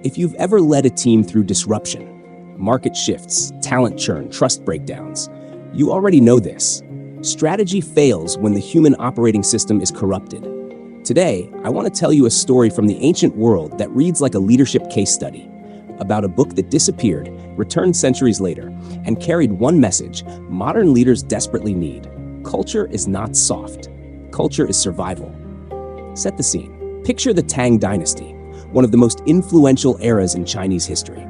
If you've ever led a team through disruption, market shifts, talent churn, trust breakdowns, you already know this. Strategy fails when the human operating system is corrupted. Today, I want to tell you a story from the ancient world that reads like a leadership case study, about a book that disappeared, returned centuries later, and carried one message modern leaders desperately need. Culture is not soft. Culture is survival. Set the scene. Picture the Tang Dynasty, one of the most influential eras in Chinese history.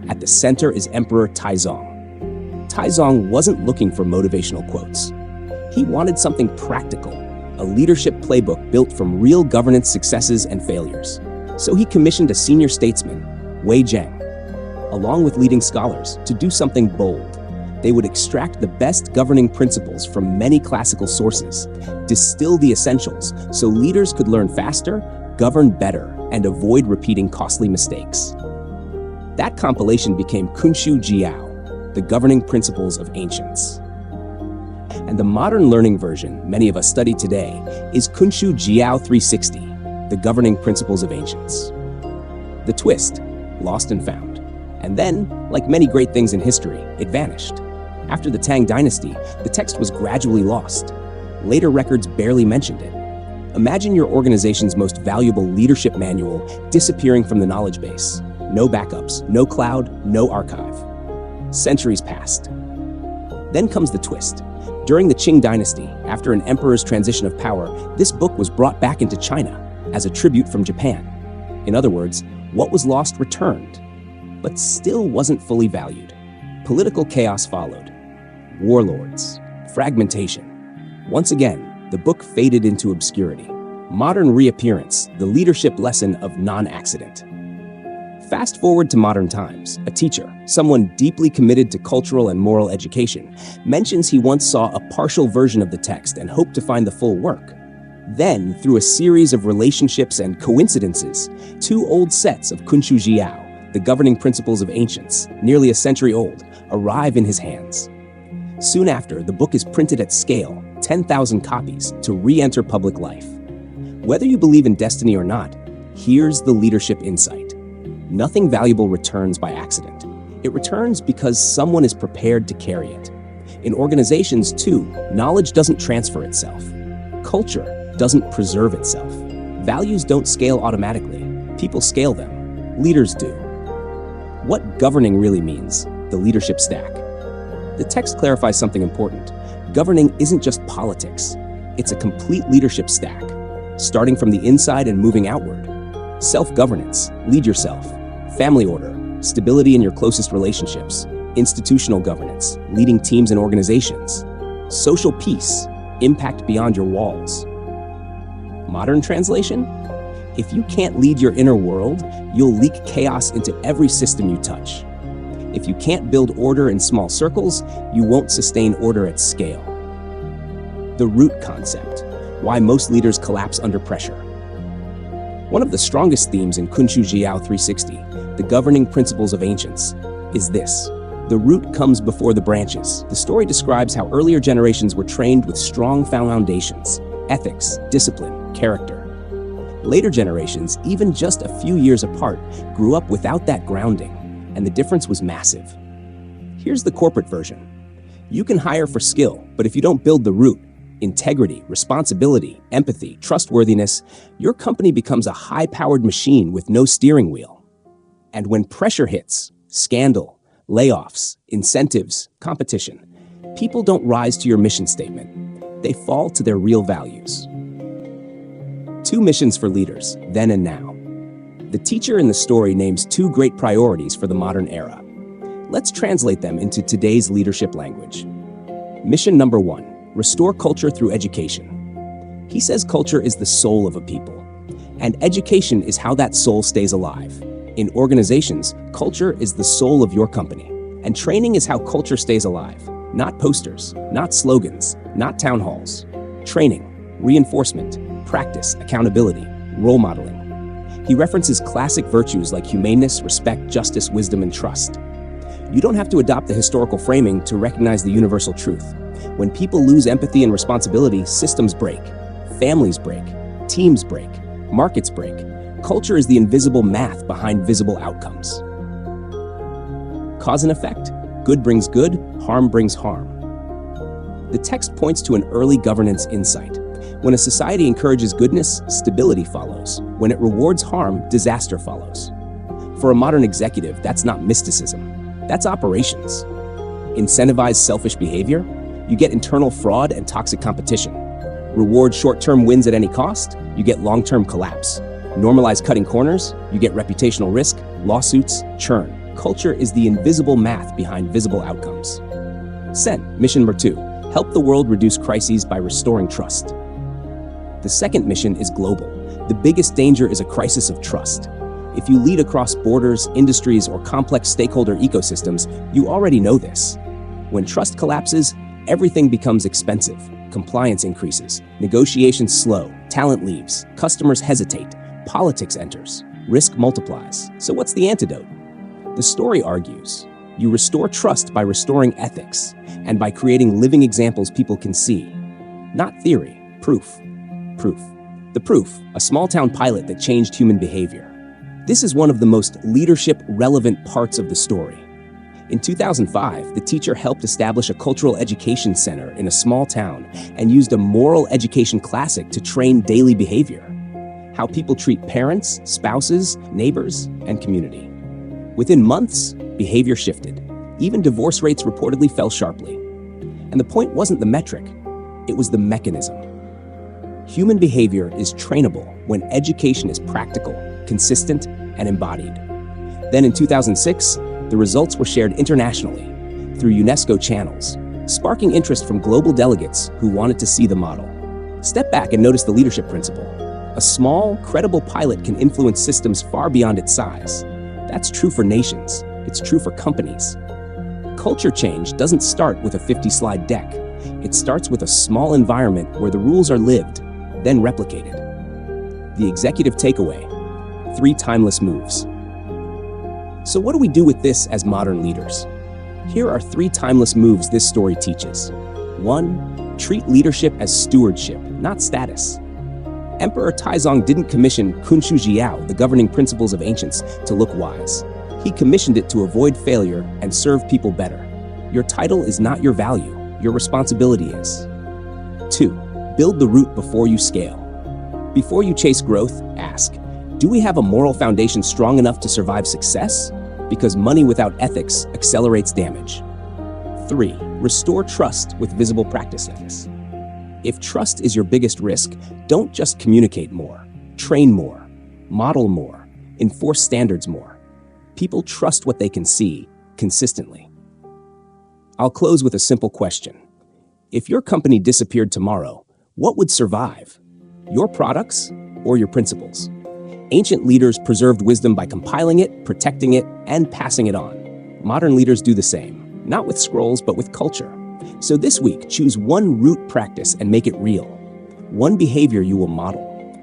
At the center is Emperor Taizong. Taizong wasn't looking for motivational quotes. He wanted something practical, a leadership playbook built from real governance successes and failures. So he commissioned a senior statesman, Wei Zhang, along with leading scholars, to do something bold. They would extract the best governing principles from many classical sources, distill the essentials so leaders could learn faster, govern better, and avoid repeating costly mistakes. That compilation became Qunshu Zhiyao, the governing principles of ancients. And the modern learning version many of us study today is Qunshu Zhiyao 360, the governing principles of ancients. The twist, lost and found. And then, like many great things in history, it vanished. After the Tang Dynasty, the text was gradually lost. Later records barely mentioned it. Imagine your organization's most valuable leadership manual disappearing from the knowledge base. No backups, no cloud, no archive. Centuries passed. Then comes the twist. During the Qing Dynasty, after an emperor's transition of power, this book was brought back into China as a tribute from Japan. In other words, what was lost returned, but still wasn't fully valued. Political chaos followed. Warlords, fragmentation. Once again, the book faded into obscurity. Modern reappearance, the leadership lesson of non-accident. Fast forward to modern times, a teacher, someone deeply committed to cultural and moral education, mentions he once saw a partial version of the text and hoped to find the full work. Then, through a series of relationships and coincidences, two old sets of Qunshu Zhiyao, the governing principles of ancients, nearly a century old, arrive in his hands. Soon after, the book is printed at scale, 10,000 copies, to re-enter public life. Whether you believe in destiny or not, here's the leadership insight. Nothing valuable returns by accident. It returns because someone is prepared to carry it. In organizations, too, knowledge doesn't transfer itself. Culture doesn't preserve itself. Values don't scale automatically. People scale them. Leaders do. What governing really means, the leadership stack. The text clarifies something important. Governing isn't just politics. It's a complete leadership stack, starting from the inside and moving outward. Self-governance, lead yourself. Family order, stability in your closest relationships. Institutional governance, leading teams and organizations. Social peace, impact beyond your walls. Modern translation? If you can't lead your inner world, you'll leak chaos into every system you touch. If you can't build order in small circles, you won't sustain order at scale. The root concept, why most leaders collapse under pressure. One of the strongest themes in Qunshu Zhiyao 360, the governing principles of ancients, is this. The root comes before the branches. The story describes how earlier generations were trained with strong foundations, ethics, discipline, character. Later generations, even just a few years apart, grew up without that grounding, and the difference was massive. Here's the corporate version. You can hire for skill, but if you don't build the root, integrity, responsibility, empathy, trustworthiness, your company becomes a high-powered machine with no steering wheel. And when pressure hits, scandal, layoffs, incentives, competition, people don't rise to your mission statement. They fall to their real values. Two missions for leaders, then and now. The teacher in the story names two great priorities for the modern era. Let's translate them into today's leadership language. Mission number 1. Restore culture through education. He says culture is the soul of a people, and education is how that soul stays alive. In organizations, culture is the soul of your company, and training is how culture stays alive. Not posters, not slogans, not town halls. Training, reinforcement, practice, accountability, role modeling. He references classic virtues like humaneness, respect, justice, wisdom, and trust. You don't have to adopt the historical framing to recognize the universal truth. When people lose empathy and responsibility, systems break, families break, teams break, markets break, Culture is the invisible math behind visible outcomes. Cause and effect. Good brings good, harm brings harm. The text points to an early governance insight. When a society encourages goodness, stability follows. When it rewards harm, disaster follows. For a modern executive, that's not mysticism. That's operations. Incentivize selfish behavior, you get internal fraud and toxic competition. Reward short-term wins at any cost, you get long-term collapse. Normalize cutting corners, you get reputational risk, lawsuits, churn. Culture is the invisible math behind visible outcomes. Sen, mission number 2, help the world reduce crises by restoring trust. The second mission is global. The biggest danger is a crisis of trust. If you lead across borders, industries, or complex stakeholder ecosystems, you already know this. When trust collapses, everything becomes expensive. Compliance increases, negotiations slow, talent leaves, customers hesitate, politics enters, risk multiplies. So what's the antidote? The story argues, you restore trust by restoring ethics and by creating living examples people can see. Not theory, proof. Proof. The proof, a small-town pilot that changed human behavior. This is one of the most leadership-relevant parts of the story. In 2005, the teacher helped establish a cultural education center in a small town and used a moral education classic to train daily behavior. How people treat parents, spouses, neighbors, and community. Within months, behavior shifted. Even divorce rates reportedly fell sharply. And the point wasn't the metric, it was the mechanism. Human behavior is trainable when education is practical, consistent, and embodied. Then in 2006, the results were shared internationally through UNESCO channels, sparking interest from global delegates who wanted to see the model. Step back and notice the leadership principle. A small, credible pilot can influence systems far beyond its size. That's true for nations. It's true for companies. Culture change doesn't start with a 50-slide deck. It starts with a small environment where the rules are lived, then replicated. The executive takeaway: 3 timeless moves. So what do we do with this as modern leaders? Here are 3 timeless moves this story teaches. 1. Treat leadership as stewardship, not status. Emperor Taizong didn't commission Qunshu Zhiyao, the governing principles of ancients, to look wise. He commissioned it to avoid failure and serve people better. Your title is not your value, your responsibility is. 2. Build the root before you scale. Before you chase growth, ask, do we have a moral foundation strong enough to survive success? Because money without ethics accelerates damage. 3. Restore trust with visible practices. If trust is your biggest risk, don't just communicate more, train more, model more, enforce standards more. People trust what they can see consistently. I'll close with a simple question. If your company disappeared tomorrow, what would survive? Your products or your principles? Ancient leaders preserved wisdom by compiling it, protecting it, and passing it on. Modern leaders do the same, not with scrolls, but with culture. So this week, choose one root practice and make it real. One behavior you will model.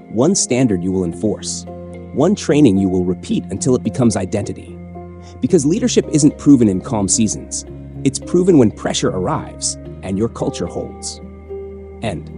One standard you will enforce. One training you will repeat until it becomes identity. Because leadership isn't proven in calm seasons. It's proven when pressure arrives and your culture holds. End.